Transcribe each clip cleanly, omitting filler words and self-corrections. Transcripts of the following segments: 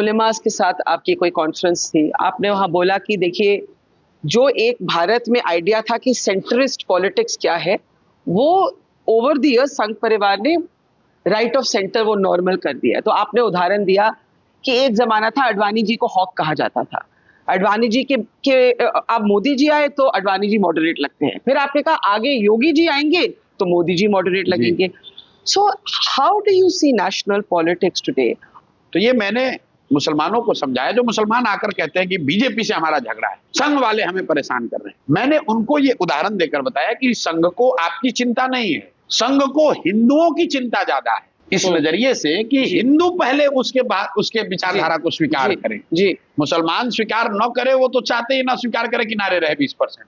Ulemas के साथ आपकी कोई कॉन्फ्रेंस थी, आपने वहां बोला कि देखिए जो एक भारत में आइडिया था कि सेंट्रिस्ट पॉलिटिक्स क्या है, वो ओवर द ईयर्स संघ परिवार ने राइट ऑफ सेंटर वो नॉर्मल कर दिया है। तो आपने उदाहरण दिया कि एक जमाना था अडवाणी जी को हॉक कहा जाता था, अडवाणी जी के अब मोदी जी आए तो अडवाणी जी मॉडरेट लगते हैं, फिर आपने कहा आगे योगी जी आएंगे तो मोदी जी मॉडरेट लगेंगे। So how do you see national politics today? तो ये मैंने मुसलमानों को समझाया, जो मुसलमान आकर कहते हैं कि बीजेपी से हमारा झगड़ा है, संघ वाले हमें परेशान कर रहे हैं। मैंने उनको ये उदाहरण देकर बताया कि संघ को आपकी चिंता नहीं है, संघ को हिंदुओं की चिंता ज्यादा है, इस नजरिए से कि हिंदू पहले उसके बाद उसके विचारधारा को स्वीकार करें। जी, मुसलमान स्वीकार न करे, वो तो चाहते ही ना स्वीकार करे, किनारे रहे 20%,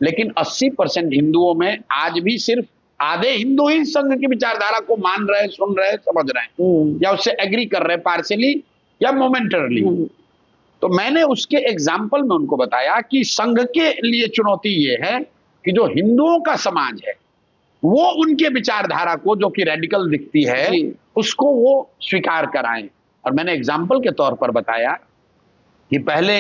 लेकिन 80% हिंदुओं में आज भी सिर्फ आधे हिंदू ही संघ की विचारधारा को मान रहे, सुन रहे, समझ रहे हैं या उससे एग्री कर रहे, पार्शियली या मोमेंटरली। तो मैंने उसके एग्जाम्पल में उनको बताया कि संघ के लिए चुनौती ये है कि जो हिंदुओं का समाज है वो उनके विचारधारा को, जो कि रेडिकल दिखती है, उसको वो स्वीकार कराएं। और मैंने एग्जाम्पल के तौर पर बताया कि पहले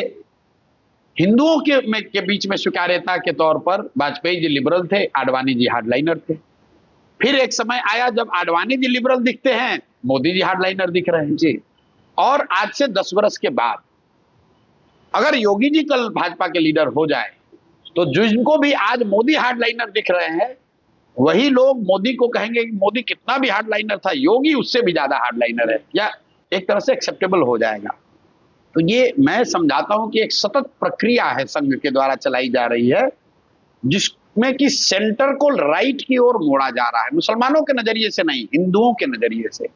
हिंदुओं के बीच में स्वीकार्यता के तौर पर वाजपेयी जी लिबरल थे, आडवाणी जी हार्डलाइनर थे। फिर एक समय आया जब आडवाणी जी लिबरल दिखते हैं, मोदी जी हार्डलाइनर दिख रहे हैं जी। और आज से 10 वर्ष के बाद अगर योगी जी कल भाजपा के लीडर हो जाए तो जिनको भी आज मोदी हार्डलाइनर दिख रहे हैं, वही लोग मोदी को कहेंगे कि मोदी कितना भी हार्डलाइनर था, योगी उससे भी ज्यादा हार्डलाइनर है, या एक तरह से एक्सेप्टेबल हो जाएगा। तो ये मैं समझाता हूं कि एक सतत प्रक्रिया है संघ के द्वारा चलाई जा रही है, जिसमें कि सेंटर को राइट की ओर मोड़ा जा रहा है, मुसलमानों के नजरिए से नहीं, हिंदुओं के नजरिए से।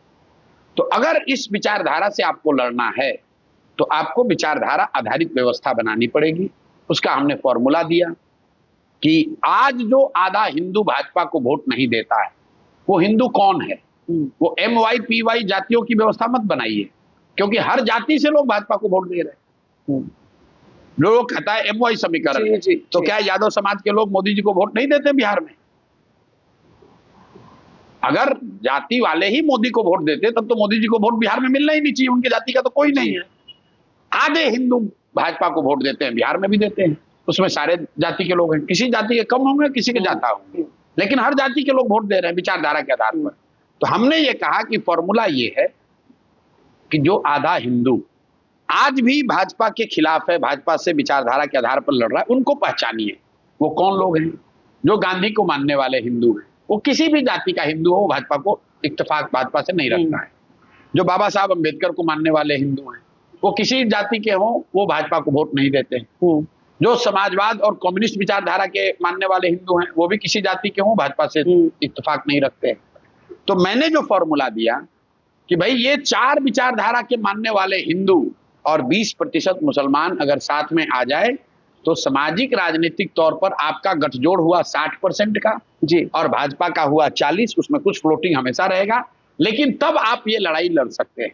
तो अगर इस विचारधारा से आपको लड़ना है तो आपको विचारधारा आधारित व्यवस्था बनानी पड़ेगी। उसका हमने फॉर्मूला दिया कि आज जो आधा हिंदू भाजपा को वोट नहीं देता है, वो हिंदू कौन है? वो MYPY जातियों की व्यवस्था मत बनाइए, क्योंकि हर जाति से लोग भाजपा को वोट दे रहे हैं। लोग कहता है MY समीकरण, तो क्या यादव समाज के लोग मोदी जी को वोट नहीं देते बिहार में? अगर जाति वाले ही मोदी को वोट देते तब तो मोदी जी को वोट बिहार में मिलना ही नहीं चाहिए, उनके जाति का तो कोई नहीं है। आधे हिंदू भाजपा को वोट देते हैं, बिहार में भी देते हैं, उसमें सारे जाति के लोग हैं, किसी जाति के कम होंगे, किसी के ज्यादा होंगे, लेकिन हर जाति के लोग वोट दे रहे हैं विचारधारा के आधार पर। तो हमने ये कहा कि फॉर्मूला ये है कि जो आधा हिंदू आज भी भाजपा के खिलाफ है, भाजपा से विचारधारा के आधार पर लड़ रहा है, उनको पहचानिए। वो कौन लोग हैं? जो गांधी को मानने वाले हिंदू हैं, वो किसी भी जाति का हिंदू हो, भाजपा को इत्तेफाक भाजपा से नहीं रखना है। जो बाबा साहब अम्बेडकर को मानने वाले हिंदू हैं, वो किसी जाति के हों, वो भाजपा को वोट नहीं देते हैं। जो समाजवाद और कम्युनिस्ट विचारधारा के मानने वाले हिंदू हैं, वो भी किसी जाति के हों, भाजपा से इत्तेफाक नहीं रखते। तो मैंने जो फॉर्मूला दिया कि भाई ये 4 विचारधारा के मानने वाले हिंदू और 20% मुसलमान अगर साथ में आ जाए तो सामाजिक राजनीतिक तौर पर आपका गठजोड़ हुआ 60% का जी, और भाजपा का हुआ 40, उसमें कुछ फ्लोटिंग हमेशा रहेगा, लेकिन तब आप ये लड़ाई लड़ सकते हैं।